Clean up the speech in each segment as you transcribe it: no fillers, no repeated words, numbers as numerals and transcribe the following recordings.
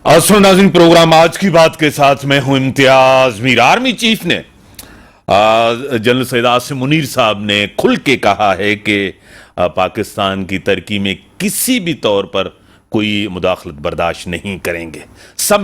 नाज़रीन, प्रोग्राम आज की बात के साथ मैं हूं इम्तियाज मीर। आर्मी चीफ ने जनरल सैयद आसिम मुनीर साहब ने खुल के कहा है कि पाकिस्तान की तरक्की में किसी भी तौर पर कोई मुदाखलत बर्दाश्त नहीं करेंगे। सब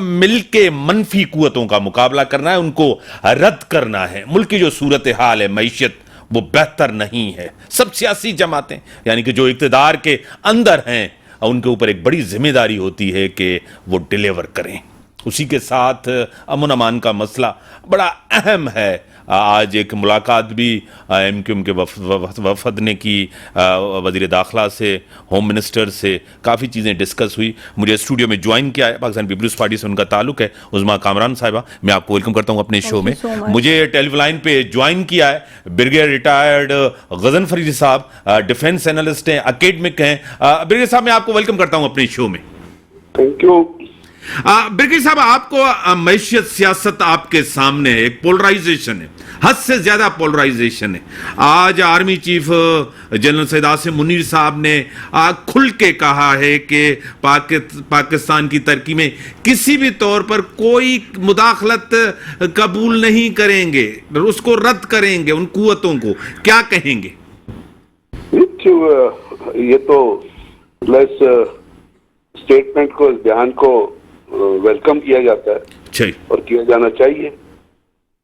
मिलके मनफी कुव्वतों का मुकाबला करना है, उनको रद्द करना है। मुल्क की जो सूरत हाल है, मैशियत, वो बेहतर नहीं है। सब सियासी जमातें यानी कि जो इक़्तिदार के अंदर हैं, उनके ऊपर एक बड़ी जिम्मेदारी होती है कि वो डिलीवर करें। उसी के साथ अमन अमान का मसला बड़ा अहम है। आज एक मुलाकात भी MQM के वफद ने की वज़ीर दाखिला से, होम मिनिस्टर से, काफ़ी चीज़ें डिस्कस हुई। मुझे स्टूडियो में ज्वाइन किया है, पाकिस्तान पीपल्स पार्टी से उनका ताल्लुक है, उज़मा कामरान साहिबा। मैं आपको वेलकम करता हूँ अपने शो में। मुझे टेलीफोन पे ज्वाइन किया है ब्रिगेडियर रिटायर्ड गजन फरीदी साहब, डिफेंस एनालिस्ट हैं, अकेडमिक हैं। ब्रिगेडियर साहब, मैं आपको वेलकम करता हूँ अपने शो में। Thank you. ब्रिगेडियर साहब, आपको मैशियत सियासत आपके सामने है, एक पोलराइजेशन है, हद से ज्यादा पोलराइजेशन है। आज army chief general Syed Asim Munir साहब ने खुल के कहा है कि पाकिस्तान की तरक्की में किसी भी तौर पर कोई मुदाखलत कबूल नहीं करेंगे, उसको रद्द करेंगे, उन कुव्वतों को। क्या कहेंगे? ये तो स्टेटमेंट को, इस बयान को वेलकम किया जाता है और किया जाना चाहिए।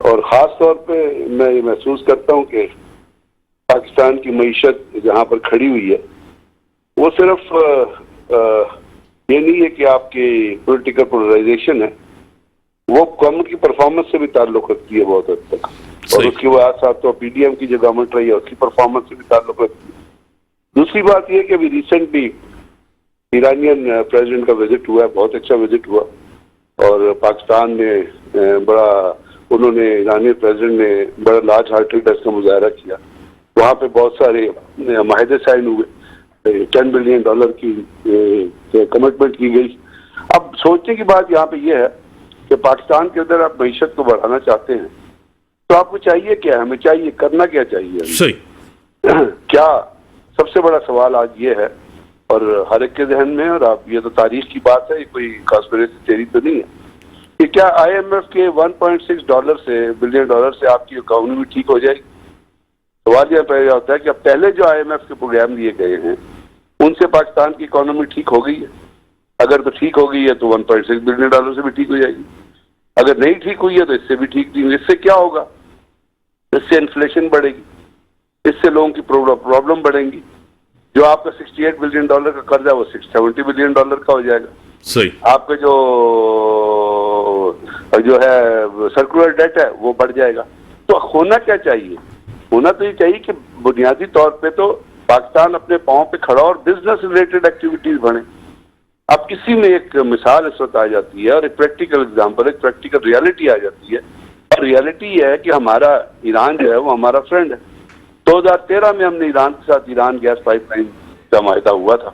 और ख़ास तौर पे मैं ये महसूस करता हूँ कि पाकिस्तान की मईशत जहाँ पर खड़ी हुई है, वो सिर्फ ये नहीं है कि आपकी पॉलिटिकल पोलराइजेशन है, वो गवर्नमेंट की परफॉर्मेंस से भी ताल्लुक रखती है बहुत हद तक। और उसके बाद साथ तो PDM की जो गवर्नमेंट रही है, उसकी परफॉर्मेंस से भी ताल्लुक रखती है। दूसरी बात यह कि अभी रिसेंटली ईरानियन प्रेसिडेंट का विजिट हुआ है, बहुत अच्छा विजिट हुआ। और पाकिस्तान में उन्होंने, ईरानी प्रेसिडेंट ने बड़ा लार्ज हार्टेडनेस का मुजाहरा किया। वहाँ पे बहुत सारे माहिदे साइन हुए, $10 बिलियन की कमिटमेंट की गई। अब सोचने की बात यहाँ पे ये है कि पाकिस्तान के अंदर आप मईशत को बढ़ाना चाहते हैं तो आपको चाहिए क्या? हमें चाहिए करना क्या चाहिए? सही क्या सबसे बड़ा सवाल आज ये है, और हर एक के जहन में, और आप, ये तो तारीख की बात है, कोई कॉन्स्पिरेसी थ्योरी तो नहीं है, कि क्या IMF के $1.6 बिलियन से आपकी इकोनॉमी ठीक हो जाएगी? सवाल यह पैदा होता है कि अब पहले जो IMF के प्रोग्राम दिए गए हैं उनसे पाकिस्तान की इकोनॉमी ठीक हो गई है? अगर तो ठीक हो गई है तो $1.6 बिलियन से भी ठीक हो जाएगी। अगर नहीं ठीक हुई है तो इससे भी ठीक नहीं हुई। इससे क्या होगा? इससे इन्फ्लेशन बढ़ेगी, इससे लोगों की प्रॉब्लम बढ़ेंगी। जो आपका $68 बिलियन का कर्जा है वो $70 बिलियन का हो जाएगा। सही। आपका जो है सर्कुलर डेट है वो बढ़ जाएगा। तो होना क्या चाहिए? होना तो ये चाहिए कि बुनियादी तौर पे तो पाकिस्तान अपने पांव पे खड़ा और बिजनेस रिलेटेड एक्टिविटीज बढ़े। अब किसी में एक मिसाल इस वक्त आ जाती है, और एक प्रैक्टिकल एग्जाम्पल, एक प्रैक्टिकल रियलिटी आ जाती है। और रियलिटी ये है कि हमारा ईरान जो है वो हमारा फ्रेंड है। 2013 में हमने ईरान के साथ ईरान गैस पाइपलाइन का माहिदा हुआ था।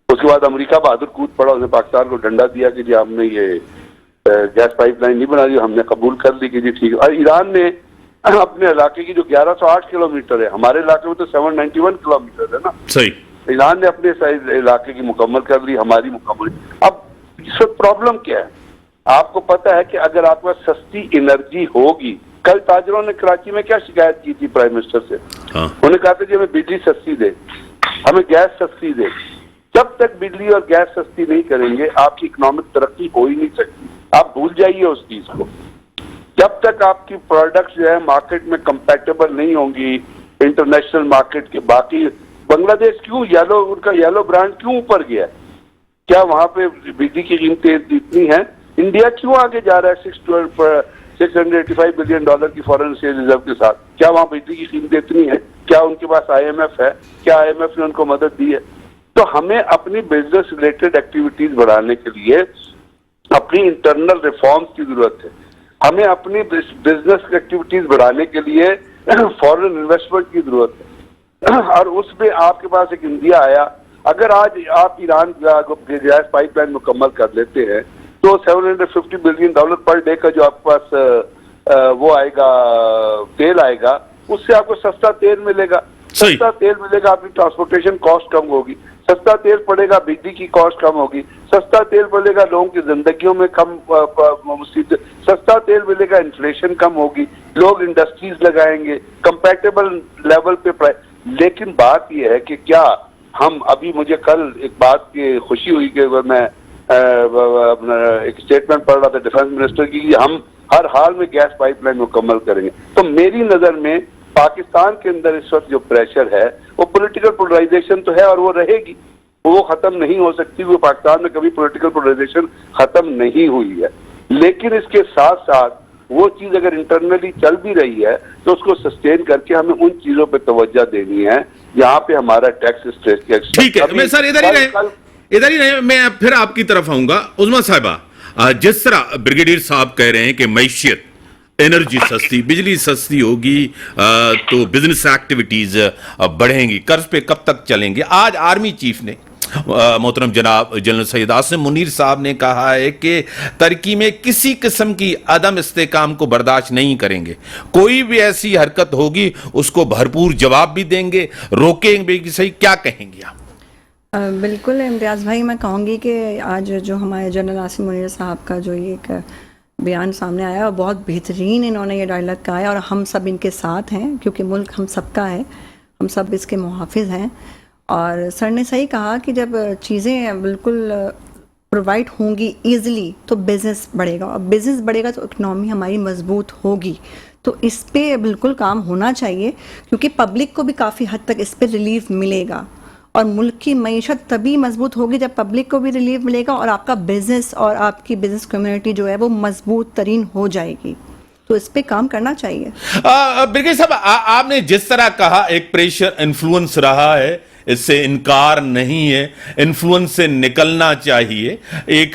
उसके बाद अमेरिका बहादुर कूद पड़ा, उसने पाकिस्तान को डंडा दिया कि जी हमने ये गैस पाइपलाइन नहीं बना दी, हमने कबूल कर ली कि जी ठीक है। और ईरान ने अपने इलाके की जो 1108 किलोमीटर है, हमारे इलाके में तो 791 किलोमीटर है ना। सही। ईरान ने अपने इलाके की मुकम्मल कर ली, हमारी मुकम्मल। अब इस वक्त प्रॉब्लम क्या है? आपको पता है कि अगर आपके पास सस्ती एनर्जी होगी, कल ताजरों ने कराची में क्या शिकायत की थी प्राइम मिनिस्टर से? उन्होंने कहा था कि हमें बिजली सस्ती दे, हमें गैस सस्ती दे। जब तक बिजली और गैस सस्ती नहीं करेंगे आपकी इकोनॉमिक तरक्की हो ही नहीं सकती। आप भूल जाइए उस चीज को। जब तक आपकी प्रोडक्ट्स जो है मार्केट में कंपैटिबल नहीं होंगी इंटरनेशनल मार्केट के। बाकी बांग्लादेश क्यों उनका येलो ब्रांड क्यों ऊपर गया? क्या वहां पे बिजली की कीमतें इतनी हैं? इंडिया क्यों आगे जा रहा है $685 बिलियन की फॉरेन एक्सचेंज रिजर्व के साथ? क्या वहां बिजली की कीमतें इतनी है? क्या उनके पास IMF है? क्या IMF ने उनको मदद दी है? तो हमें अपनी बिजनेस रिलेटेड एक्टिविटीज बढ़ाने के लिए अपनी इंटरनल रिफॉर्म्स की जरूरत है। हमें अपनी बिजनेस एक्टिविटीज बढ़ाने के लिए फॉरेन इन्वेस्टमेंट की जरूरत है। और उसमें आपके पास एक इंडिया आया। अगर आज आप ईरान गैस पाइपलाइन मुकम्मल कर लेते हैं तो $750 बिलियन पर डे का जो आपके पास वो आएगा, तेल आएगा, उससे आपको सस्ता तेल मिलेगा। सस्ता तेल मिलेगा, आपकी ट्रांसपोर्टेशन कॉस्ट कम होगी। सस्ता तेल पड़ेगा, बिजली की कॉस्ट कम होगी, सस्ता तेल मिलेगा, लोगों की जिंदगियों में कम मुसीबत, सस्ता तेल मिलेगा, इन्फ्लेशन कम होगी, लोग इंडस्ट्रीज लगाएंगे, कंपैटिबल लेवल पे प्राइस। लेकिन बात यह है कि क्या हम अभी, मुझे कल एक बात की खुशी हुई कि मैं एक स्टेटमेंट पढ़ रहा था डिफेंस मिनिस्टर की, हम हर हाल में गैस पाइपलाइन मुकम्मल करेंगे। तो मेरी नजर में पाकिस्तान के अंदर इस वक्त जो प्रेशर है वो पॉलिटिकल पोलराइजेशन तो है और वो रहेगी, वो खत्म नहीं हो सकती। वो पाकिस्तान में कभी पॉलिटिकल पोलराइजेशन खत्म नहीं हुई है, लेकिन इसके साथ साथ वो चीज अगर इंटरनली चल भी रही है तो उसको सस्टेन करके हमें उन चीजों पे तवज्जो देनी है जहां पे हमारा टैक्स स्ट्रेस। ठीक है, मैं सर इधर ही रहे, मैं फिर आपकी तरफ आऊंगा। उज़मा साहिबा, जिस तरह ब्रिगेडियर साहब कह रहे हैं कि मैशियत, एनर्जी सस्ती, बिजली सस्ती होगी तो बिजनेस एक्टिविटीज बढ़ेंगी, कर्ज पे कब तक चलेंगे। आज आर्मी चीफ ने मोहतरम जनाब जनरल सैयद आसिम मुनीर साहब ने कहा है कि तुर्की में किसी किस्म की अदम इस्तेकाम को बर्दाश्त नहीं करेंगे, कोई भी ऐसी हरकत होगी उसको भरपूर जवाब भी देंगे, रोकेंगे भी सही। क्या कहेंगे आप? बिल्कुल इम्तियाज़ भाई, मैं कहूँगी कि आज जो हमारे जनरल आसिम मुनीर साहब का जो ये एक बयान सामने आया और बहुत बेहतरीन इन्होंने ये डायलॉग कहा है, और हम सब इनके साथ हैं क्योंकि मुल्क हम सबका है, हम सब इसके मुहाफिज हैं। और सर ने सही कहा कि जब चीज़ें बिल्कुल प्रोवाइड होंगी ईज़िली तो बिज़नेस बढ़ेगा, और बिज़नेस बढ़ेगा तो इकनॉमी हमारी मजबूत होगी। तो इस पे बिल्कुल काम होना चाहिए क्योंकि पब्लिक को भी काफ़ी हद तक इस पे रिलीफ मिलेगा, और मुल्क की मईशत तभी मजबूत होगी जब पब्लिक को भी रिलीफ मिलेगा और आपका बिजनेस और आपकी बिजनेस कम्युनिटी जो है वो मजबूत तरीन हो जाएगी। तो इस पे काम करना चाहिए। ब्रिगेडियर साहब, आपने जिस तरह कहा एक प्रेशर इन्फ्लुएंस रहा है, इससे इनकार नहीं है, इन्फ्लुएंस से निकलना चाहिए। एक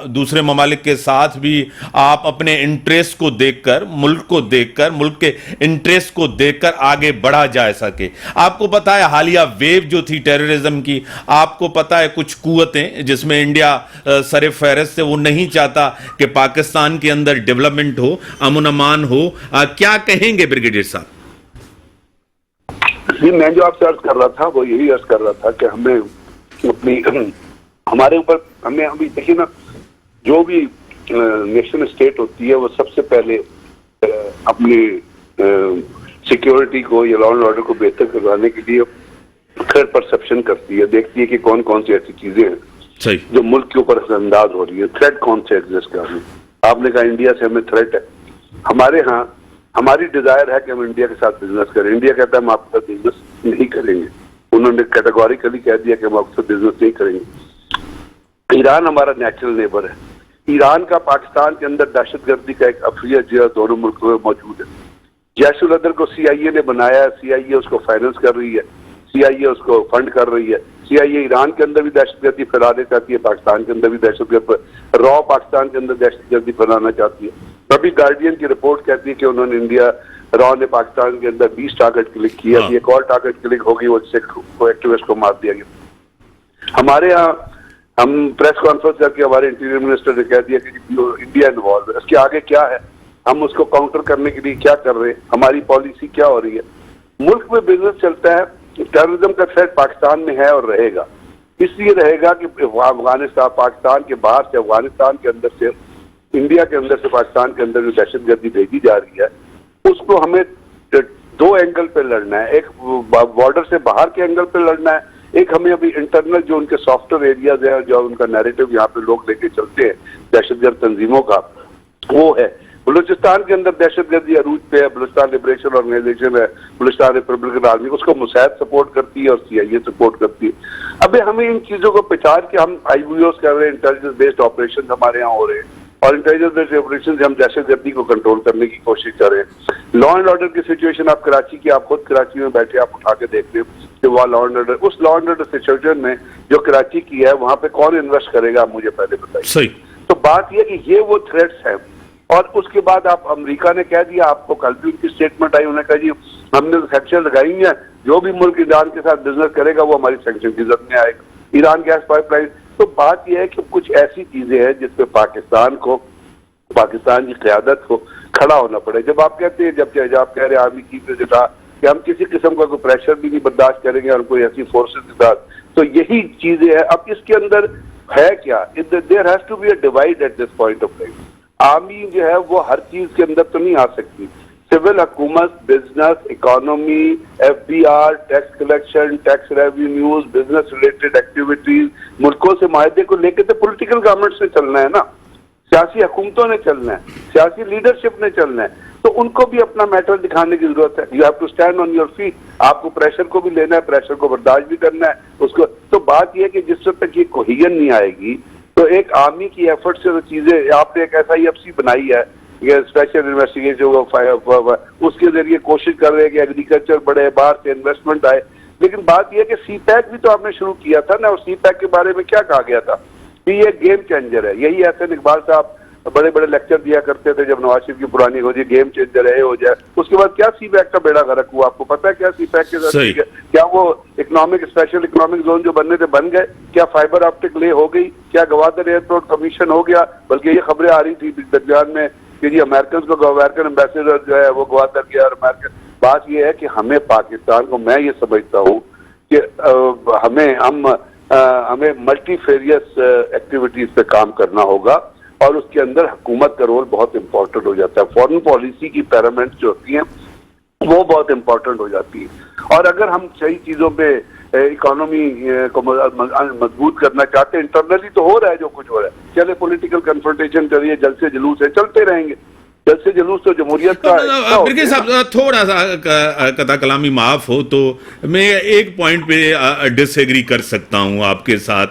दूसरे ममालिक के साथ भी आप अपने इंटरेस्ट को देखकर, मुल्क को देखकर, मुल्क के इंटरेस्ट को देखकर आगे बढ़ा जा सके। आपको पता है हालिया वेव जो थी टेररिज्म की, आपको पता है कुछ कुव्वतें जिसमें इंडिया सरे फहरिस्त है, वो नहीं चाहता कि पाकिस्तान के अंदर डेवलपमेंट हो, अमन अमान हो। क्या कहेंगे ब्रिगेडियर साहब? जी, मैं जो आपसे अर्ज कर रहा था वो यही अर्ज कर रहा था कि हमें अपनी हमारे ऊपर, हमें अभी देखिए ना, जो भी नेशन स्टेट होती है वो सबसे पहले अपनी सिक्योरिटी को या लॉ एंड ऑर्डर को बेहतर करवाने के लिए थ्रेट परसेप्शन करती है, देखती है कि कौन कौन सी ऐसी चीजें हैं जो मुल्क के ऊपर असरअंदाज हो रही है, थ्रेट कौन से एग्जिस्ट कर रही है। आपने कहा इंडिया से हमें थ्रेट है, हमारे यहाँ हमारी डिजायर है कि हम इंडिया के साथ बिजनेस करें। इंडिया कहता है हम आपके साथ बिजनेस नहीं करेंगे, उन्होंने कैटेगोरिकली कह दिया कि हम आपके साथ बिजनेस नहीं करेंगे। ईरान हमारा नेचुरल नेबर है, ईरान का पाकिस्तान के अंदर दहशतगर्दी का एक अफिया जो दोनों मुल्कों में मौजूद है। जैश उल अदल को CIA ने बनाया है, CIA उसको फाइनेंस कर रही है, CIA उसको फंड कर रही है। CIA ईरान के अंदर भी दहशतगर्दी फैलाने चाहती है, पाकिस्तान के अंदर भी दहशतगर्द रॉ पाकिस्तान के अंदर दहशतगर्दी फैलाना चाहती है। अभी गार्डियन की रिपोर्ट कहती है कि उन्होंने इंडिया रॉ ने पाकिस्तान के अंदर 20 टारगेट क्लिक किया, एक और टारगेट क्लिक होगी, वो एक्टिविस्ट को मार दिया गया। हमारे यहाँ हम प्रेस कॉन्फ्रेंस करके हमारे इंटीरियर मिनिस्टर ने कह दिया कि इंडिया इन्वॉल्व है, इसके आगे क्या है, हम उसको काउंटर करने के लिए क्या कर रहे हैं, हमारी पॉलिसी क्या हो रही है। मुल्क में बिजनेस चलता है, टेररिज्म का थ्रेट पाकिस्तान में है और रहेगा, इसलिए रहेगा कि अफगानिस्तान, पाकिस्तान के बाहर से, अफगानिस्तान के अंदर से, इंडिया के अंदर से पाकिस्तान के अंदर जो दहशतगर्दी भेजी जा रही है उसको हमें दो एंगल पे लड़ना है। एक बॉर्डर से बाहर के एंगल पे लड़ना है, एक हमें अभी इंटरनल जो उनके सॉफ्टवेयर एरियाज है, जो उनका नैरेटिव यहाँ पे लोग लेके चलते हैं दहशतगर्द तंजीमों का, वो है। बलूचिस्तान के अंदर दहशतगर्दी अरूज पे है, बलूचिस्तान लिबरेशन ऑर्गेनाइजेशन है, बलूचिस्तान रिपब्लिकन आर्मी, उसको मुसैद सपोर्ट करती है और CIA सपोर्ट करती है। अबे हमें इन चीजों को पहचान के हम IBOs कर रहे हैं, इंटेलिजेंस बेस्ड ऑपरेशन हमारे यहाँ हो रहे हैं, और इंटेलिजेंस बेस्ड ऑपरेशन से हम दहशतगर्दी को कंट्रोल करने की कोशिश कर रहे हैं। लॉ एंड ऑर्डर की सिचुएशन आप कराची की, आप खुद कराची में बैठे आप उठा के देख रहे हो कि वहाँ लॉ एंड ऑर्डर, उस लॉ एंड ऑर्डर सिचुएशन में जो कराची की है वहाँ पे कौन इन्वेस्ट करेगा, आप मुझे पहले बताइए। सही। तो बात यह कि ये वो थ्रेट्स हैं। और उसके बाद आप, अमेरिका ने कह दिया, आपको कल भी उनकी स्टेटमेंट आई, उन्होंने कहा जी हमने सैंक्शन लगाई है, जो भी मुल्क ईरान के साथ बिजनेस करेगा वो हमारी सैंक्शन की जद में आएगा। ईरान गैस पाइपलाइन, तो बात यह है कि कुछ ऐसी चीजें हैं जिसपे पाकिस्तान को, पाकिस्तान की क़यादत को खड़ा होना पड़े। जब आप कहते हैं, जब आप कह रहे हैं आर्मी चीफ ने कहा कि हम किसी किस्म का कोई प्रेशर भी नहीं बर्दाश्त करेंगे और कोई ऐसी फोर्सेस के साथ तो यही चीजें है। अब इसके अंदर है क्या, there has to be a divide at this point of time. Army जो है वो हर चीज के अंदर तो नहीं आ सकती। सिविल हुकूमत, business, economy, FBR, tax collection, tax revenues, business related activities, मुल्कों से माहदे को लेकर तो पॉलिटिकल गवर्नमेंट से चलना है ना, सियासी हुकूमतों ने चलना है, सियासी लीडरशिप ने चलना है, तो उनको भी अपना मैटर दिखाने की जरूरत है। You have to stand on your feet. आपको प्रेशर को भी लेना है, प्रेशर को बर्दाश्त भी करना है उसको। तो बात यह है कि जिस वक्त तक ये कोहिजन नहीं आएगी तो एक आर्मी की एफर्ट से तो चीजें, आपने एक SIFC बनाई है, स्पेशल इन्वेस्टिगेशन, उसके जरिए कोशिश कर रहे हैं कि एग्रीकल्चर बढ़े, बाहर से इन्वेस्टमेंट आए। लेकिन बात यह है कि CPAC भी तो आपने शुरू किया था ना, और CPAC के बारे में क्या कहा गया था कि ये गेम चेंजर है। यही एहसन इकबाल साहब बड़े बड़े लेक्चर दिया करते थे जब नवाज शरीफ की पुरानी हो जाए, गेम चेंजर है, हो जाए। उसके बाद क्या CPAC का बेड़ा गर्क हुआ, आपको पता है क्या CPAC के साथ? क्या वो स्पेशल इकोनॉमिक जोन जो बनने थे बन गए? क्या फाइबर ऑप्टिक ले हो गई? क्या गवादर एयरपोर्ट कमीशन हो गया? बल्कि ये खबरें आ रही थी दरमियान में कि जी अमेरिकन को, अमेरिकन एम्बेसडर जो है वो गवादर गया। और अमेरिकन, बात ये है कि हमें पाकिस्तान को, मैं ये समझता हूँ कि हमें मल्टीफेरियस एक्टिविटीज पे काम करना होगा, और उसके अंदर हुकूमत का रोल बहुत इंपॉर्टेंट हो जाता है। फॉरेन पॉलिसी की पैरामेंट जो होती हैं वो बहुत इंपॉर्टेंट हो जाती है। और अगर हम सही चीजों पे इकोनॉमी को मजबूत करना चाहते हैं, इंटरनली तो हो रहा है जो कुछ हो रहा है, चले पॉलिटिकल कन्फ्रंटेशन करिए, जलसे जुलूस है, चलते रहेंगे। जलसे जुलूस तो जमहूरियत का बिल्कुल साहब, थोड़ा सा कथा कलामी माफ हो तो मैं एक पॉइंट पे डिसएग्री कर सकता हूं आपके साथ।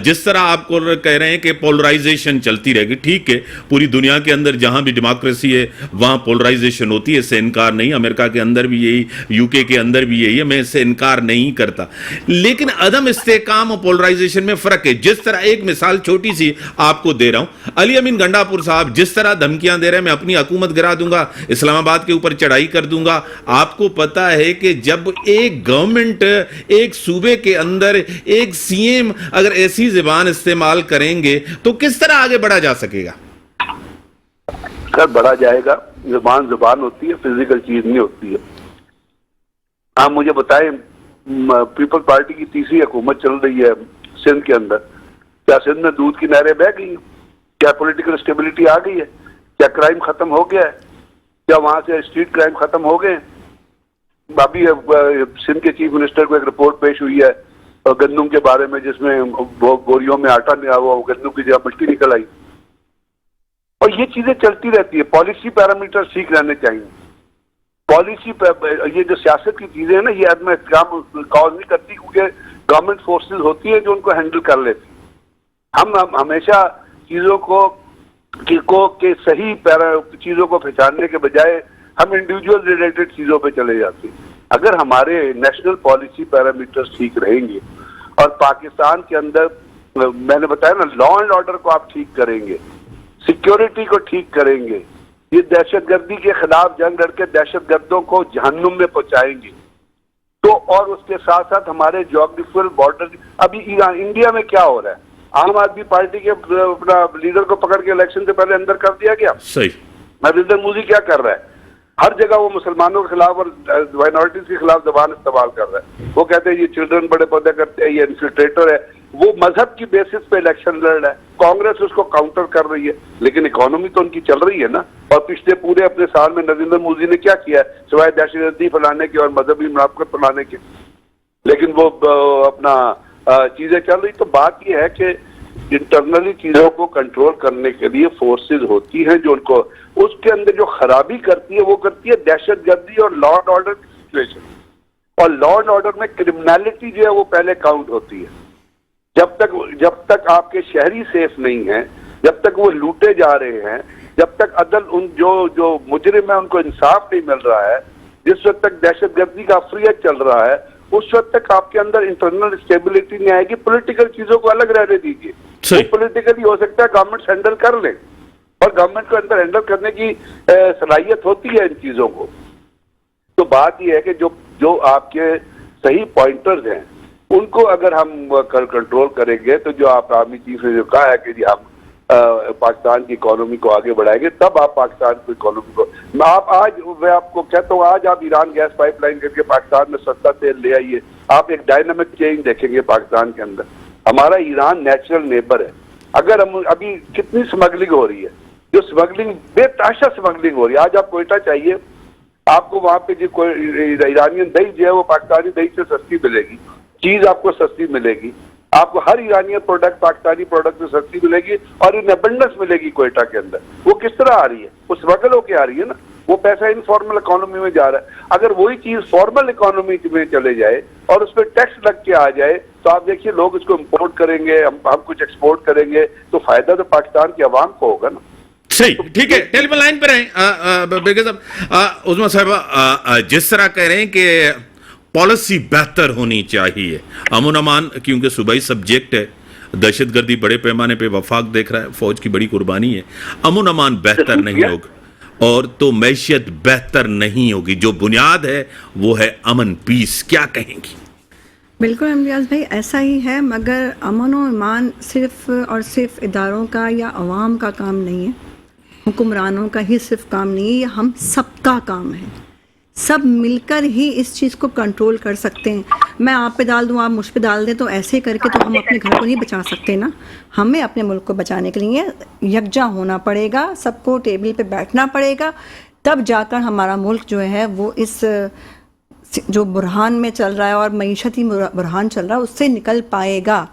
जिस तरह आपको कह रहे हैं कि पोलराइजेशन चलती रहेगी, ठीक है, पूरी दुनिया के अंदर जहां भी डेमोक्रेसी है वहां पोलराइजेशन होती है, इससे इनकार नहीं। अमेरिका के अंदर भी यही, UK के अंदर भी यही है, मैं इससे इनकार नहीं करता। लेकिन अदम इस्तेकाम और पोलराइजेशन में फर्क है। जिस तरह, एक मिसाल छोटी सी आपको दे रहा हूं, अली अमीन गंडापुर साहब जिस तरह धमकियां दे रहे हैं, मैं अपनी हुकूमत गिरा दूंगा, इस्लामाबाद के ऊपर चढ़ाई कर दूंगा। आपको पता है कि जब एक गवर्नमेंट, एक सूबे के अंदर एक CM अगर ऐसी जुबान इस्तेमाल करेंगे तो किस तरह आगे बढ़ा जा सकेगा? सर, बढ़ा जाएगा। जुबान होती है, फिजिकल चीज नहीं होती है। आप मुझे बताएं, पीपल्स पार्टी की तीसरी हुकूमत चल रही है सिंध के अंदर, क्या सिंध में दूध की नहरें बह गई? क्या पॉलिटिकल स्टेबिलिटी आ गई है? क्या क्राइम खत्म हो गया है? क्या वहां से स्ट्रीट क्राइम खत्म हो गए? अभी सिंध के चीफ मिनिस्टर को एक रिपोर्ट पेश हुई है गंदम के बारे में, जिसमें बोरियों में आटा, वो गंदम की जगह मिट्टी निकल आई। और ये चीजें चलती रहती है। पॉलिसी पैरामीटर ठीक रहने चाहिए। पॉलिसी, ये जो सियासत की चीजें हैं ना, ये आदमी काम कॉज नहीं करती, क्योंकि गवर्नमेंट फोर्सेस होती है जो उनको हैंडल कर लेती। हम हमेशा चीजों के सही चीजों को पहचानने के बजाय हम इंडिविजुअल रिलेटेड चीजों पे चले जाते हैं। अगर हमारे नेशनल पॉलिसी पैरामीटर्स ठीक रहेंगे और पाकिस्तान के अंदर, मैंने बताया ना, लॉ एंड ऑर्डर को आप ठीक करेंगे, सिक्योरिटी को ठीक करेंगे, ये दहशतगर्दी के खिलाफ जंग लड़के दहशतगर्दों को जहन्नुम में पहुंचाएंगे, तो और उसके साथ साथ हमारे ज्योग्राफिकल बॉर्डर, अभी इंडिया में क्या हो रहा है, आम आदमी पार्टी के अपना लीडर को पकड़ के इलेक्शन से पहले अंदर कर दिया गया। सही। नरेंद्र मोदी क्या कर रहा है? हर जगह वो मुसलमानों के खिलाफ और माइनॉरिटीज के खिलाफ जबान इस्तेमाल कर रहा है। वो कहते हैं ये चिल्ड्रन बड़े पैदा करते हैं, ये इन्फिल्ट्रेटर है। वो मजहब की बेसिस पे इलेक्शन लड़ रहा है, कांग्रेस उसको काउंटर कर रही है, लेकिन इकोनॉमी तो उनकी चल रही है ना। और पिछले पूरे अपने साल में नरेंद्र मोदी ने क्या किया है, सिवाय दहशतगर्दी फैलाने के और मजहबी मुनाफिकत फैलाने के? लेकिन वो अपना चीजें चल रही। तो बात यह है कि इंटरनली चीजों को कंट्रोल करने के लिए फोर्सेस होती हैं जो उनको, उसके अंदर जो खराबी करती है वो करती है दहशतगर्दी और लॉ एंड ऑर्डर की सिचुएशन। और लॉ एंड ऑर्डर में क्रिमिनलिटी जो है वो पहले काउंट होती है। जब तक आपके शहरी सेफ नहीं है, जब तक वो लूटे जा रहे हैं, जब तक अदल उन जो मुजरिम है उनको इंसाफ नहीं मिल रहा है, जिस वक्त तक दहशतगर्दी का अफरियत चल रहा है, उस वक्त तक आपके अंदर इंटरनल स्टेबिलिटी नहीं आएगी। पॉलिटिकल चीजों को अलग रहने दीजिए, वो पॉलिटिकली हो सकता है गवर्नमेंट हैंडल कर ले, और गवर्नमेंट को अंदर हैंडल करने की सलाहियत होती है इन चीजों को। तो बात यह है कि जो आपके सही पॉइंटर्स हैं उनको अगर हम कंट्रोल करेंगे, तो जो आप आर्मी चीफ ने जो कहा है कि जी हम पाकिस्तान की इकोनॉमी को आगे बढ़ाएंगे, तब आप पाकिस्तान की इकोनॉमी को, मैं आपको कहता हूँ, आज आप ईरान गैस पाइपलाइन करके पाकिस्तान में सस्ता तेल ले आइए, आप एक डायनामिक चेंज देखेंगे पाकिस्तान के अंदर। हमारा ईरान नेचुरल नेबर है। अगर हम अभी कितनी स्मगलिंग हो रही है, जो स्मगलिंग बेतहाशा स्मगलिंग हो रही है। आज आप कोयटा चाहिए, आपको वहां पे जो कोई ईरानियन दही जो है वो पाकिस्तानी दही से सस्ती मिलेगी, चीज आपको सस्ती मिलेगी, आपको हर ईरानियन प्रोडक्ट पाकिस्तानी प्रोडक्ट से सस्ती मिलेगी और इन अबंडेंस मिलेगी कोयटा के अंदर। वो किस तरह आ रही है? वो स्मगल होके आ रही है ना, वो पैसा इनफॉर्मल इकोनॉमी में जा रहा है। अगर वही चीज फॉर्मल इकोनॉमी में चले जाए और उस पर टैक्स लग के आ जाए तो आप देखिए लोग इसको इम्पोर्ट करेंगे, हम कुछ एक्सपोर्ट करेंगे, तो फायदा तो पाकिस्तान की आवाम को होगा ना। सही, ठीक है। टेलीफोन लाइन पर हैं बेगम साहब, उस्मा साहबा, जिस तरह कह रहे हैं कि पॉलिसी बेहतर होनी चाहिए, अमन अमान क्योंकि सूबाई सब्जेक्ट है, दहशतगर्दी बड़े पैमाने पे वफाक देख रहा है, फौज की बड़ी कुर्बानी है, अमन अमान बेहतर नहीं होगा और तो मैशियत बेहतर नहीं होगी। जो बुनियाद है वो है अमन पीस। क्या कहेंगी? बिल्कुल इम्तियाज़ भाई, ऐसा ही है, मगर अमन और ईमान सिर्फ और सिर्फ इदारों का या अवाम का काम नहीं है, हुक्मरानों का ही सिर्फ काम नहीं है, ये हम सबका काम है। सब मिलकर ही इस चीज़ को कंट्रोल कर सकते हैं। मैं आप पे डाल दूँ, आप मुझ पे डाल दें, तो ऐसे करके तो हम अपने घर को नहीं बचा सकते ना। हमें अपने मुल्क को बचाने के लिए यकजा होना पड़ेगा, सबको टेबल पे बैठना पड़ेगा, तब जाकर हमारा मुल्क जो है वो इस जो बुरहान में चल रहा है और मईशती बुरहान चल रहा है उससे निकल पाएगा।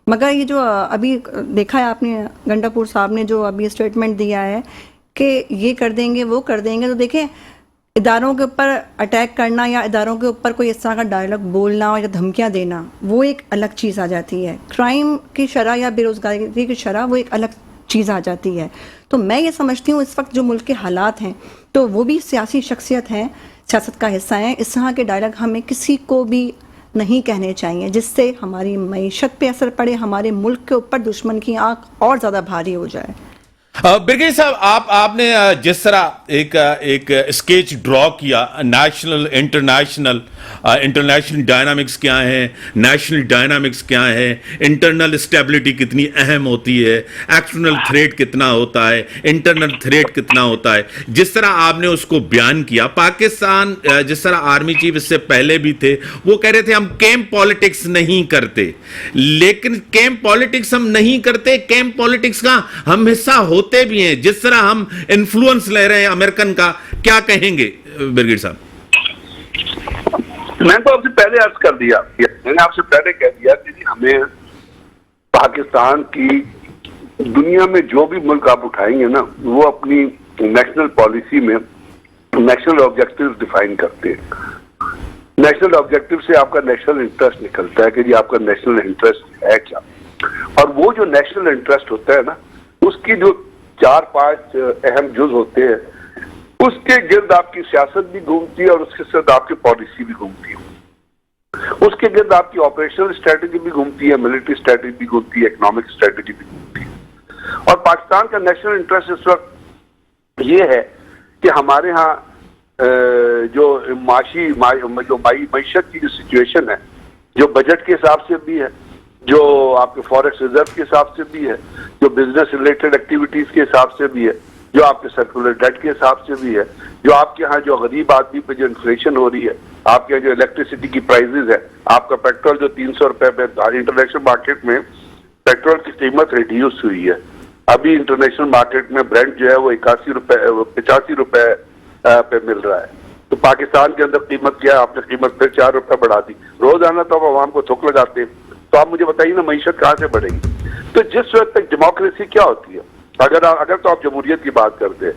मगर ये जो अभी देखा है आपने, गंडापुर साहब ने जो अभी स्टेटमेंट दिया है कि ये कर देंगे वो कर देंगे, तो देखें इदारों के ऊपर अटैक करना या इदारों के ऊपर कोई इस तरह का डायलॉग बोलना या धमकियां देना वो एक अलग चीज़ आ जाती है। क्राइम की शरह या बेरोज़गारी की शरह वो एक अलग चीज़ आ जाती है। तो मैं ये समझती हूँ इस वक्त जो मुल्क के हालात हैं, तो वो भी सियासी शख्सियत हैं, सियासत का हिस्सा हैं। इस तरह के डायलॉग हमें किसी को भी नहीं कहने चाहिए जिससे हमारी मईशत पे असर पड़े, हमारे मुल्क के ऊपर दुश्मन की आंख और ज़्यादा भारी हो जाए। ब्रिगेड साहब, आपने जिस तरह एक स्केच ड्रॉ किया, नेशनल इंटरनेशनल डायनामिक्स क्या है, नेशनल डायनामिक्स क्या है, इंटरनल स्टेबिलिटी कितनी अहम होती है, एक्सटर्नल थ्रेट कितना होता है, इंटरनल थ्रेट कितना होता है, जिस तरह आपने उसको बयान किया। पाकिस्तान, जिस तरह आर्मी चीफ इससे पहले भी थे, वो कह रहे थे हम कैंप पॉलिटिक्स नहीं करते, लेकिन कैंप पॉलिटिक्स हम नहीं करते, कैंप पॉलिटिक्स का हम हिस्सा होते भी हैं। जिस तरह हम इन्फ्लुएंस ले रहे हैं अमेरिकन का, क्या कहेंगे ब्रिगेड साहब? मैंने तो आपसे पहले अर्ज कर दिया, मैंने आपसे पहले कह दिया कि हमें पाकिस्तान की दुनिया में जो भी मुल्क आप उठाएंगे ना, वो अपनी नेशनल पॉलिसी में नेशनल ऑब्जेक्टिव्स डिफाइन करते हैं। नेशनल ऑब्जेक्टिव से आपका नेशनल इंटरेस्ट निकलता है कि जी आपका नेशनल इंटरेस्ट है क्या, और वो जो नेशनल इंटरेस्ट होता है ना, उसकी जो 4-5 अहम जुज होते हैं, उसके गिर्द आपकी सियासत भी घूमती है और उसके साथ आपकी पॉलिसी भी घूमती है। उसके गिर्द आपकी ऑपरेशनल स्ट्रेटेजी भी घूमती है, मिलिट्री स्ट्रेटेजी भी घूमती है, इकोनॉमिक स्ट्रेटेजी भी घूमती है। और पाकिस्तान का नेशनल इंटरेस्ट इस वक्त ये है कि हमारे यहाँ जो मईशत की जो सिचुएशन है, जो बजट के हिसाब से भी है, जो आपके फॉरेक्स रिजर्व के हिसाब से भी है, जो बिजनेस रिलेटेड एक्टिविटीज के हिसाब से भी है, जो आपके सर्कुलर डेट के हिसाब से भी है, जो आपके यहाँ जो गरीब आदमी पे जो इन्फ्लेशन हो रही है, आपके यहाँ जो इलेक्ट्रिसिटी की प्राइसेस है, आपका पेट्रोल जो 300 रुपए पे, इंटरनेशनल मार्केट में पेट्रोल की कीमत रिड्यूस हुई है। अभी इंटरनेशनल मार्केट में ब्रेंट जो है वो 85 रुपए पे मिल रहा है। तो पाकिस्तान के अंदर कीमत क्या है? आपने कीमत फिर 4 रुपए बढ़ा दी। रोजाना तो आप आवाम को थोक लगाते हैं, तो आप मुझे बताइए ना मईशत कहाँ से बढ़ेगी? तो जिस वक्त तक डेमोक्रेसी क्या होती है, अगर तो आप जमहूरियत की बात करते हैं,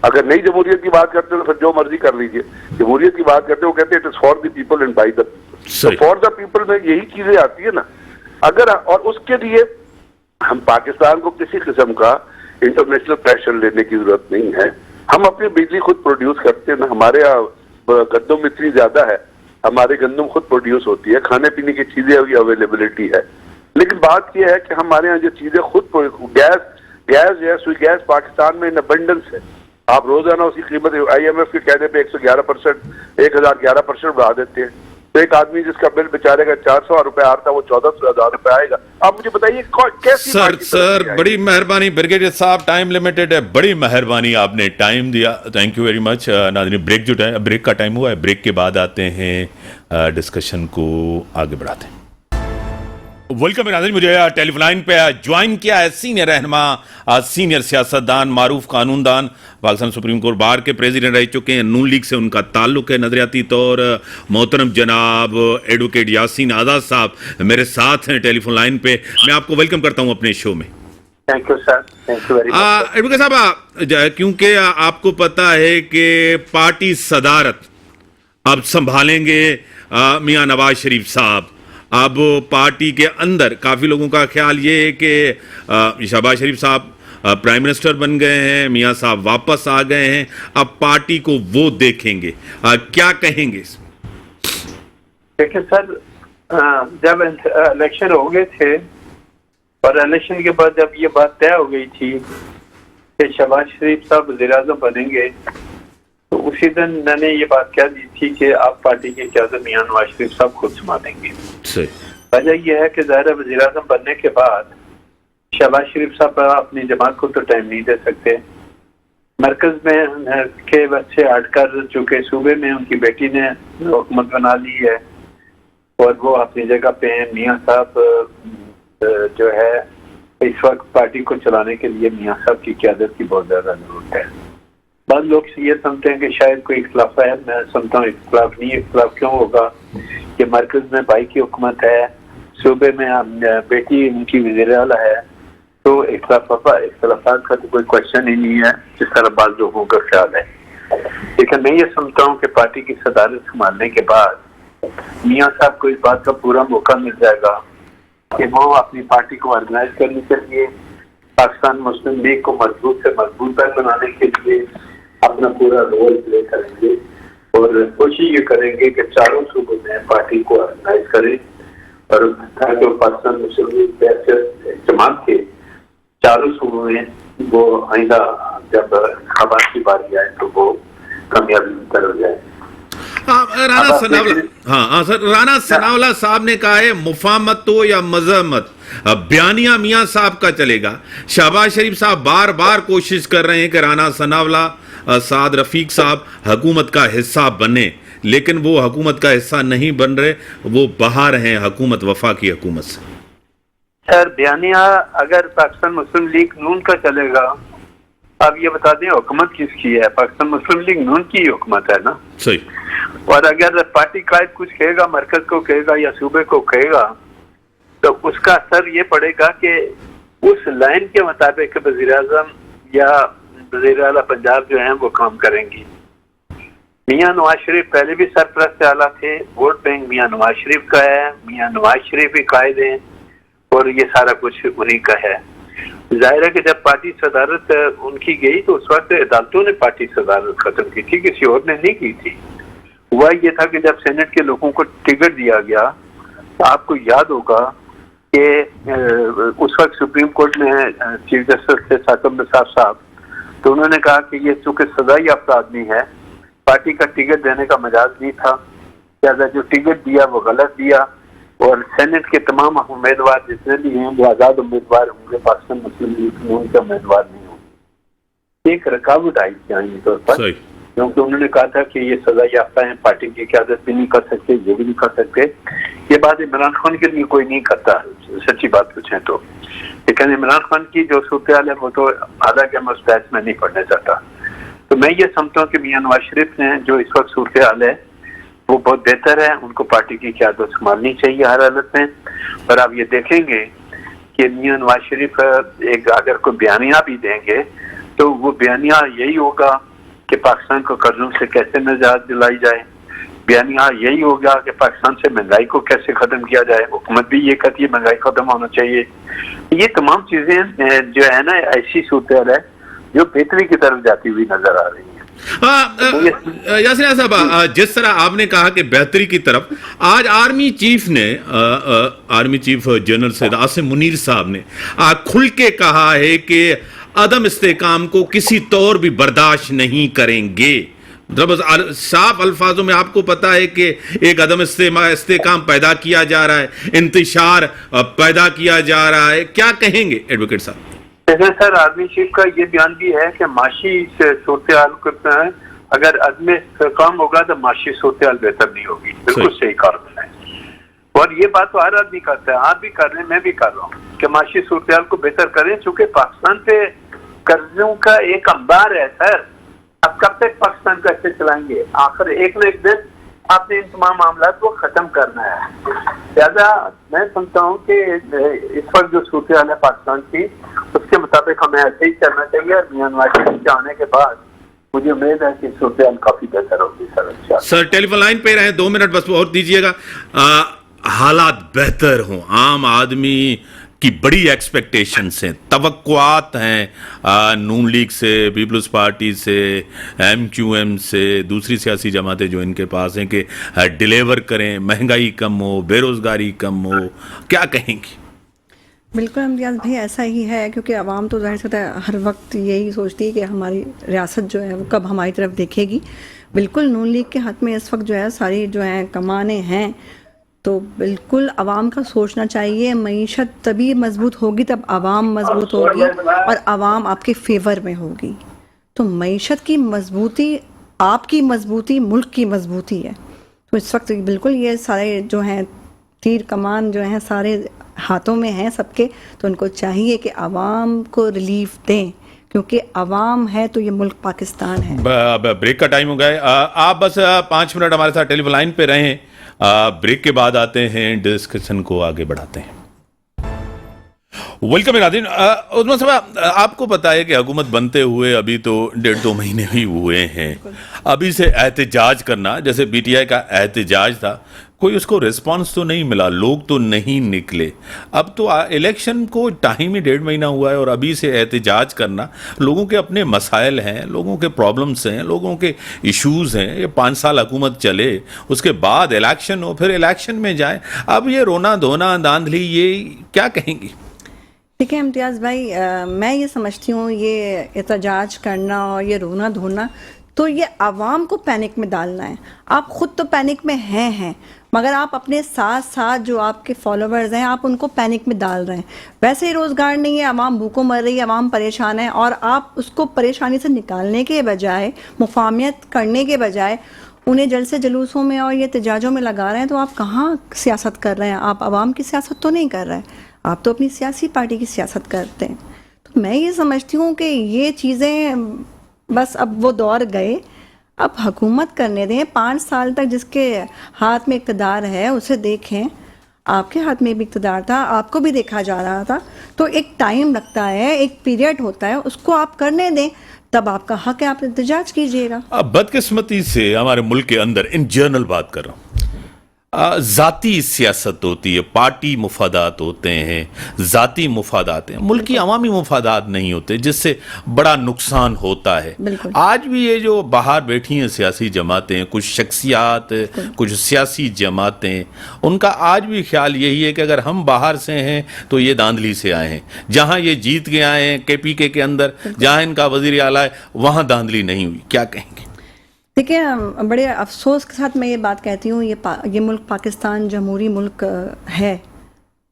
अगर नई जमहूरियत की बात करते हैं तो फिर जो मर्जी कर लीजिए। जमहूरियत की बात करते हैं, वो कहते हैं it is for the people and by the people. तो फॉर द पीपल में यही चीजें आती है ना। अगर और उसके लिए हम पाकिस्तान को किसी किस्म का इंटरनेशनल प्रेशर लेने की जरूरत नहीं है। हम अपनी बिजली खुद प्रोड्यूस करते हैं ना, हमारे यहाँ गंदम इतनी ज्यादा है, हमारे गंदम खुद प्रोड्यूस होती है, खाने पीने की चीजें की अवेलेबिलिटी है। लेकिन बात यह है कि हमारे यहाँ जो चीजें खुद गैस जो है, सुई गैस पाकिस्तान में इन अबंडेंस है। आप रोजाना उसकी कीमत IMF के कहने पे 111% 1011% बढ़ा देते हैं। तो एक आदमी जिसका बिल बेचारे का 400 रुपए आ रहा था वो 1400 रुपए आएगा। आप मुझे बताइए कैसी सर बड़ी मेहरबानी ब्रिगेडियर साहब, टाइम लिमिटेड है, बड़ी मेहरबानी आपने टाइम दिया, थैंक यू वेरी मच। नाज़रीन ब्रेक का टाइम हुआ है, ब्रेक के बाद आते हैं डिस्कशन को आगे बढ़ाते हैं। वेलकम नाज़रीन, मुझे टेलीफोन लाइन पे ज्वाइन किया है सीनियर रहनुमा, सीनियर सियासतदान, मारूफ कानूनदान, पाकिस्तान सुप्रीम कोर्ट बार के प्रेसिडेंट रह चुके हैं, नून लीग से उनका ताल्लुक है नजरियाती तौर, मोहतरम जनाब एडवोकेट यासीन आज़ाद साहब मेरे साथ हैं टेलीफोन लाइन पे। मैं आपको वेलकम करता हूं अपने शो में। Thank you sir, thank you very much. Advocate साहब, क्योंकि आपको पता है कि पार्टी सदारत अब संभालेंगे मियां नवाज शरीफ साहब। अब पार्टी के अंदर काफ़ी लोगों का ख्याल ये है कि शहबाज शरीफ साहब प्राइम मिनिस्टर बन गए हैं, मियां साहब वापस आ गए हैं, अब पार्टी को वो देखेंगे, क्या कहेंगे? देखिए सर, जब इलेक्शन हो गए थे और इलेक्शन के बाद जब ये बात तय हो गई थी कि शहबाज शरीफ साहब वज़ीर-ए-आज़म बनेंगे, तो उसी दिन मैंने ये बात कह दी थी कि आप पार्टी के क़यादत मियां नवाज शरीफ साहब खुद संभालेंगे। वजह यह है कि ज़ाहिर वज़ीर-ए-आज़म बनने के बाद शहबाज शरीफ साहब अपनी जमात को तो टाइम नहीं दे सकते। मरकज में के बच्चे हटकर चूंकि सूबे में उनकी बेटी ने हुकूमत बना ली है और वो अपनी जगह पे हैं, मियां साहब जो है इस वक्त पार्टी को चलाने के लिए मियां साहब की क़यादत की बहुत ज़्यादा जरूरत है। बाद लोग ये समझते हैं कि शायद कोई इख्तलाफ है, मैं समझता हूँ इख्तलाफ नहीं। इख्तलाफ क्यों होगा कि मरकज में भाई की हुकूमत है, सूबे में बेटी उनकी वज़ीर आला है, तो इख्तलाफात का तो कोई क्वेश्चन ही नहीं है, जिस तरह बाद लोगों का ख्याल है। लेकिन मैं ये समझता हूँ कि पार्टी की सदारत संभालने के बाद मियां साहब को इस बात का पूरा मौका मिल जाएगा कि वो अपनी पार्टी को ऑर्गेनाइज करने के लिए, पाकिस्तान मुस्लिम लीग को मजबूत से मजबूत बनाने के लिए अपना पूरा रोल प्ले करेंगे और कोशिश ये करेंगे कि चारों सूबों में पार्टी को ऑर्गेनाइज करें और ताकि पाकिस्तान मुस्लिम लीग जमात के चारों सूबों में वो आइंदा जब खबर की बारी आए तो वो कामयाबी तरफ जाए। राना सनावला, सर राना सनावला साहब ने कहा है मुफाहमत तो या मजहमत, बयानिया मियां साहब का चलेगा। शहबाज शरीफ साहब बार बार कोशिश कर रहे हैं कि राना सनावला, साद रफीक साहब हुकूमत का हिस्सा बने, लेकिन वो हुकूमत का हिस्सा नहीं बन रहे, वो बाहर हैं हुकूमत, वफाकी हुकूमत से। सर बयानिया अगर पाकिस्तान मुस्लिम लीग नून का चलेगा, अब ये बता दें हुकूमत किसकी है? पाकिस्तान मुस्लिम लीग नून की हुकूमत है ना। सही। और अगर पार्टी कायद कुछ कहेगा, मरकज को कहेगा या सूबे को कहेगा, तो उसका असर ये पड़ेगा कि उस लाइन के मुताबिक वज़ीर आज़म या वज़ीर आला पंजाब जो हैं वो काम करेंगी। मियां नवाज शरीफ पहले भी सरपरस्त आला थे, वोट बैंक मियां नवाज शरीफ का है, मियां नवाज शरीफ ही कायद हैं और ये सारा कुछ उन्हीं का है। जाहिर है कि जब पार्टी सदारत उनकी गई तो उस वक्त अदालतों ने पार्टी सदारत खत्म की थी, किसी और ने नहीं की थी। हुआ ये था कि जब सेनेट के लोगों को टिकट दिया गया, तो आपको याद होगा कि उस वक्त सुप्रीम कोर्ट में चीफ जस्टिस थे साकिब निसार साहब, तो उन्होंने कहा कि ये चूंकि सजा याफ्ता आदमी है, पार्टी का टिकट देने का मजाज नहीं था, लिहाजा जो टिकट दिया वो गलत दिया और सेनेट के तमाम उम्मीदवार जितने भी हैं वो आज़ाद उम्मीदवार होंगे, पाकिस्तान मुस्लिम लीग नून के उम्मीदवार नहीं होंगे। एक रुकावट आई थी आईनी तौर पर, क्योंकि उन्होंने कहा था कि ये सजा याफ्ता है, पार्टी की क़यादत भी नहीं कर सकते, ये भी नहीं कर सकते। ये बात इमरान खान के लिए कोई नहीं करता, सच्ची बात पूछें तो। लेकिन इमरान खान की जो सूरत है वो तो हालांकि मैं उस बहस में नहीं पढ़ना चाहता। तो मैं ये समझता हूँ कि मियां नवाज शरीफ ने जो इस वक्त सूरत हाल है वो बहुत बेहतर है, उनको पार्टी की क़यादत संभालनी चाहिए हर हालत में। और आप ये देखेंगे कि मियां नवाज शरीफ एक अगर कोई बयानिया भी देंगे तो वो बयानिया यही होगा कि पाकिस्तान को कर्जों से कैसे निजात दिलाई जाए, बयानिया यही होगा कि पाकिस्तान से महंगाई को कैसे खत्म किया जाए। हुकूमत भी ये कहती है महंगाई खत्म होना चाहिए। ये तमाम चीजें जो है ना ऐसी सूरत है जो बेहतरी की तरफ जाती हुई नजर आ रही है। यासीन साहब, जिस तरह आपने कहा कि बेहतरी की तरफ, आज army chief general Syed Asim Munir साहब ने खुल के कहा है कि अदम इस्तेकाम को किसी तौर भी बर्दाश्त नहीं करेंगे। मतलब साफ अल्फाजों में आपको पता है कि एक अदम इस्तेकाम पैदा किया जा रहा है, इंतशार पैदा किया जा रहा है, क्या कहेंगे एडवोकेट साहब? जैसे सर आर्मी चीफ का ये बयान भी है कि माशी से सूरत हाल करते हैं, अगर आदमी काम होगा तो माशी सूरत हाल बेहतर नहीं होगी। बिल्कुल सही कारण है, और ये बात तो हर आदमी करता है, आप भी कर रहे हैं, मैं भी कर रहा हूँ कि माशी सूरत हाल को बेहतर करें, चूंकि पाकिस्तान पे कर्जों का एक अंबार है सर। अब कब तक पाकिस्तान कैसे चलाएंगे? आखिर एक न एक दिन आपने इन तमाम मामला को खत्म करना है। लिहाजा मैं समझता हूँ कि इस वक्त जो सूरत हाल है पाकिस्तान की, उसके मुताबिक हमें ऐसे ही चलना चाहिए। और मियां नवाज शरीफ के आने के बाद मुझे उम्मीद है कि सूरत हाल काफी बेहतर होगी सर। अच्छा सर, टेलीफोन लाइन पे रहे, 2 मिनट बस और दीजिएगा। हालात बेहतर हों, आम आदमी की बड़ी एक्सपेक्टेशंस हैं, तवक्कुआत हैं नून लीग से, पीपल्स पार्टी से, MQM से, दूसरी सियासी जमातें जो इनके पास हैं कि डिलीवर करें, महंगाई कम हो, बेरोजगारी कम हो, क्या कहेंगी? बिल्कुल इम्तियाज़ भाई, ऐसा ही है, क्योंकि आवाम तो जाहिर सी बात है हर वक्त यही सोचती है कि हमारी रियासत जो है वो कब हमारी तरफ देखेगी। बिल्कुल नून लीग के हाथ में इस वक्त जो है सारी जो है कमाने हैं, तो बिल्कुल आवाम का सोचना चाहिए। मईशत तभी मजबूत होगी तब आवाम मजबूत होगी और आवाम आपके फेवर में होगी। तो मईशत की मजबूती आपकी मजबूती मुल्क की मजबूती है। तो इस वक्त बिल्कुल ये सारे जो हैं तीर कमान जो हैं सारे हाथों में हैं सबके, तो उनको चाहिए कि आवाम को रिलीफ दें, क्योंकि आवाम है तो ये मुल्क पाकिस्तान है। ब्रेक का टाइम हो गया, आप बस 5 मिनट हमारे साथ टेलीफोन लाइन पे रहें। ब्रेक के बाद आते हैं, डिस्कशन को आगे बढ़ाते हैं। वेलकम नाज़रीन। उस्मान साहब, आपको पता है कि हुकूमत बनते हुए अभी तो 1.5-2 महीने ही हुए हैं। अभी से एहतजाज करना, जैसे PTI का एहतजाज था, कोई उसको रिस्पांस तो नहीं मिला, लोग तो नहीं निकले। अब तो इलेक्शन को टाइम ही 1.5 महीना हुआ है और अभी से एहतजाज करना, लोगों के अपने मसाइल हैं, लोगों के प्रॉब्लम्स हैं, लोगों के इश्यूज हैं। ये 5 साल हुकूमत चले, उसके बाद इलेक्शन हो, फिर इलेक्शन में जाए, अब ये रोना धोना धांधली, ये क्या कहेंगी? ठीक है इम्तियाज़ भाई, मैं ये समझती हूँ ये एहतजाज करना और ये रोना धोना तो ये आवाम को पैनिक में डालना है। आप खुद तो पैनिक में हैं मगर आप अपने साथ साथ जो आपके फॉलोअर्स हैं आप उनको पैनिक में डाल रहे हैं। वैसे ही रोज़गार नहीं है, आवाम भूखों मर रही है, आवाम परेशान है, और आप उसको परेशानी से निकालने के बजाय, मुफाहमत करने के बजाय उन्हें जलसे जुलूसों में और ये एहतजाजों में लगा रहे हैं। तो आप कहाँ सियासत कर रहे हैं? आप आवाम की सियासत तो नहीं कर रहे हैं, आप तो अपनी सियासी पार्टी की सियासत करते हैं। तो मैं ये समझती हूँ कि ये चीज़ें बस अब वो दौर गए, अब हुकूमत करने दें। 5 साल तक जिसके हाथ में इक़्तिदार है उसे देखें, आपके हाथ में भी इक़्तिदार था, आपको भी देखा जा रहा था। तो एक टाइम लगता है, एक पीरियड होता है, उसको आप करने दें, तब आपका हक है, आप एहतजाज कीजिएगा। अब बदकिस्मती से हमारे मुल्क के अंदर इन जनरल बात कर रहा हूँ, ज़ाती सियासत होती है, पार्टी मुफादात होते हैं, ज़ाती मुफादात हैं, मुल्क की अवामी मुफादात नहीं होते, जिससे बड़ा नुकसान होता है। आज भी ये जो बाहर बैठी हैं सियासी जमातें, कुछ शख्सियात, कुछ सियासी जमातें, उनका आज भी ख्याल यही है कि अगर हम बाहर से हैं तो ये धांधली से आए हैं। जहाँ ये जीत के आए हैं KPK के अंदर, जहाँ इनका वज़ीर आला है, वहाँ धांधली नहीं हुई। क्या कहेंगे? देखिए, बड़े अफसोस के साथ मैं ये बात कहती हूँ, ये मुल्क पाकिस्तान जमहूरी मुल्क है,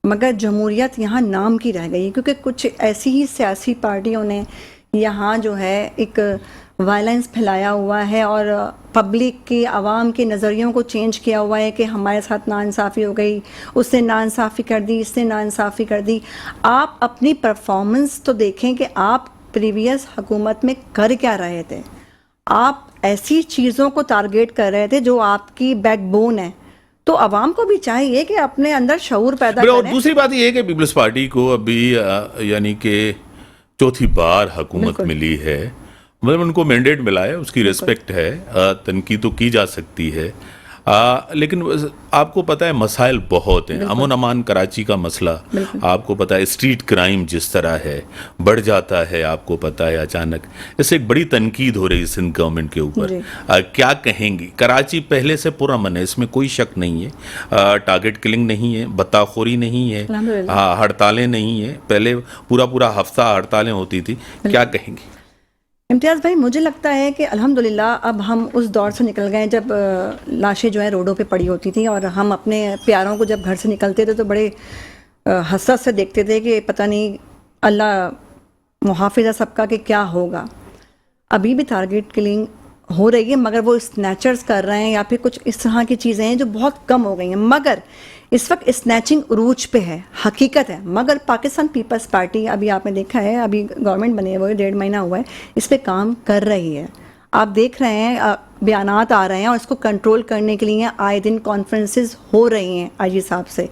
मगर जमहूरियत यहाँ नाम की रह गई, क्योंकि कुछ ऐसी ही सियासी पार्टियों ने यहाँ जो है एक वायलेंस फैलाया हुआ है और पब्लिक की, आवाम के नज़रियों को चेंज किया हुआ है कि हमारे साथ नाइंसाफ़ी हो गई, उसने नाइंसाफ़ी कर दी, इसने नाइंसाफ़ी कर दी। आप अपनी परफॉर्मेंस तो देखें कि आप प्रीवियस हुकूमत में कर क्या रहे थे। आप ऐसी चीज़ों को टारगेट कर रहे थे जो आपकी बैकबोन है। तो आवाम को भी चाहिए कि अपने अंदर शऊर पैदा करें। और दूसरी बात ये है कि पीपल्स पार्टी को अभी यानी कि 4थी बार हुकूमत मिली है, मतलब उनको मैंडेट मिला है, उसकी रिस्पेक्ट है, तनकीद तो की जा सकती है, लेकिन आपको पता है मसाइल बहुत हैं। अमन अमान कराची का मसला आपको पता है, स्ट्रीट क्राइम जिस तरह है बढ़ जाता है, आपको पता है अचानक। इससे एक बड़ी तनकीद हो रही है सिंध गवर्नमेंट के ऊपर। क्या कहेंगी? कराची पहले से पुरअमन है, इसमें कोई शक नहीं है। टारगेट किलिंग नहीं है, बत्ताखोरी नहीं है, हड़तालें नहीं है। पहले पूरा हफ्ता हड़तालें होती थी। क्या कहेंगी? इम्तियाज़ भाई, मुझे लगता है कि अल्हम्दुलिल्लाह अब हम उस दौर से निकल गए जब लाशें जो है रोडों पे पड़ी होती थी और हम अपने प्यारों को जब घर से निकलते थे तो बड़े हसरत से देखते थे कि पता नहीं अल्लाह मुहाफ़िज़ सबका कि क्या होगा। अभी भी टारगेट किलिंग हो रही है, मगर वो स्नैचर्स कर रहे हैं या फिर कुछ इस तरह की चीज़ें हैं जो बहुत कम हो गई हैं। मगर इस वक्त स्नैचिंग उरूज पे है, हकीकत है। मगर पाकिस्तान पीपल्स पार्टी, अभी आपने देखा है, अभी गवर्नमेंट बने हुए 1.5 महीना हुआ है, इस पे काम कर रही है। आप देख रहे हैं बयानात आ रहे हैं और इसको कंट्रोल करने के लिए आए दिन कॉन्फ्रेंसेस हो रही हैं आईजी साहब से।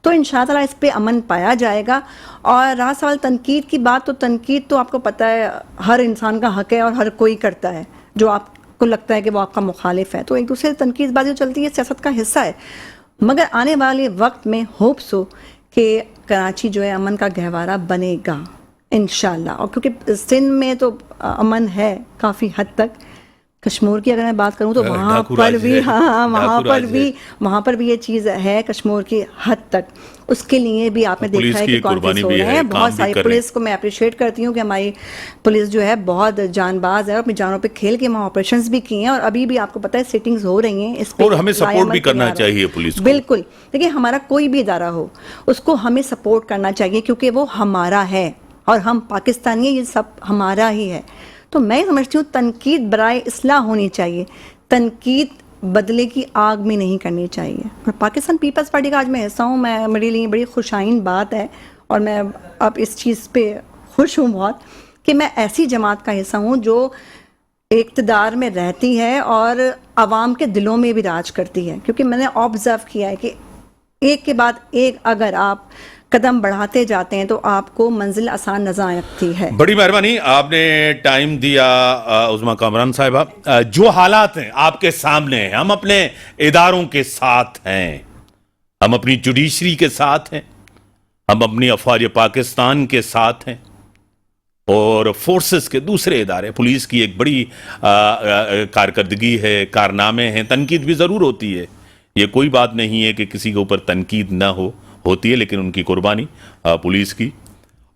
तो इंशाअल्लाह इस पे अमन पाया जाएगा। और रहा सवाल तनकीद की बात, तो तनकीद तो आपको पता है हर इंसान का हक है और हर कोई करता है जो आपको लगता है कि वो आपका मुखालिफ है। तो एक दूसरे से तनकीदबाजी जो चलती है सियासत का हिस्सा है। मगर आने वाले वक्त में होप्स हो कि कराची जो है अमन का गहवारा बनेगा इंशाअल्लाह। और क्योंकि सिंध में तो अमन है काफ़ी हद तक। कश्मीर की अगर मैं बात करूं तो वहाँ पर भी, हाँ, वहाँ पर भी ये चीज़ है कश्मीर की हद तक। उसके लिए भी आपने देखा है कि कॉन्फ्रेंस हो रहे हैं बहुत सारी। पुलिस को मैं अप्रिशिएट करती हूँ कि हमारी पुलिस जो है बहुत जानबाज है और अपनी जानों पे खेल के वहाँ ऑपरेशंस भी किए हैं और अभी भी आपको पता है सिटिंग्स हो रही हैं इस पे। और हमें सपोर्ट भी करना चाहिए पुलिस को। बिल्कुल, देखिए हमारा कोई भी इदारा हो उसको हमें सपोर्ट करना चाहिए क्योंकि वो हमारा है और हम पाकिस्तानी, ये सब हमारा ही है। तो मैं समझती हूँ तनकीद बराए इस्लाह होनी चाहिए, तनकीद बदले की आग में नहीं करनी चाहिए। मैं पाकिस्तान पीपल्स पार्टी का आज मैं हिस्सा हूँ, मैं मेरे लिए बड़ी खुशाइन बात है और मैं अब इस चीज़ पे खुश हूँ बहुत कि मैं ऐसी जमात का हिस्सा हूँ जो इक़्तिदार में रहती है और आवाम के दिलों में भी राज करती है। क्योंकि मैंने ऑब्ज़र्व किया है कि एक के बाद एक अगर आप कदम बढ़ाते जाते हैं तो आपको मंजिल आसान नजर आती है। बड़ी मेहरबानी, आपने टाइम दिया उज़्मा कामरान साहिबा। जो हालात हैं आपके सामने हैं, हम अपने इदारों के साथ हैं, हम अपनी जुडिशरी के साथ हैं, हम अपनी अफवाज पाकिस्तान के साथ हैं और फोर्सेस के दूसरे इदारे, पुलिस की एक बड़ी कारकर्दगी है, कारनामे हैं। तनकीद भी ज़रूर होती है, ये कोई बात नहीं है कि किसी के ऊपर तनकीद ना होती है, लेकिन उनकी कुर्बानी पुलिस की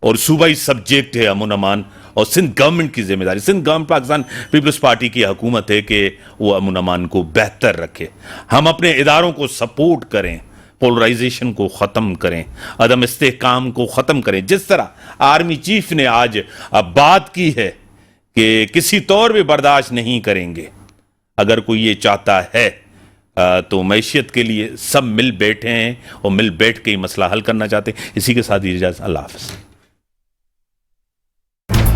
और सूबाई सब्जेक्ट है अमन अमान और सिंध गवर्नमेंट की जिम्मेदारी। सिंध गवर्नमेंट पाकिस्तान पीपल्स पार्टी की हुकूमत है कि वो अमन अमान को बेहतर रखे। हम अपने इदारों को सपोर्ट करें, पोलराइजेशन को ख़त्म करें, अदम इस्तेहकाम को ख़त्म करें। जिस तरह आर्मी चीफ ने आज बात की है कि किसी तौर पे बर्दाश्त नहीं करेंगे, अगर कोई ये चाहता है तो मैशियत के लिए सब मिल बैठे हैं और मिल बैठ के ही मसला हल करना चाहते हैं। इसी के साथ इजाज़त, अल्लाह हाफ़िज़।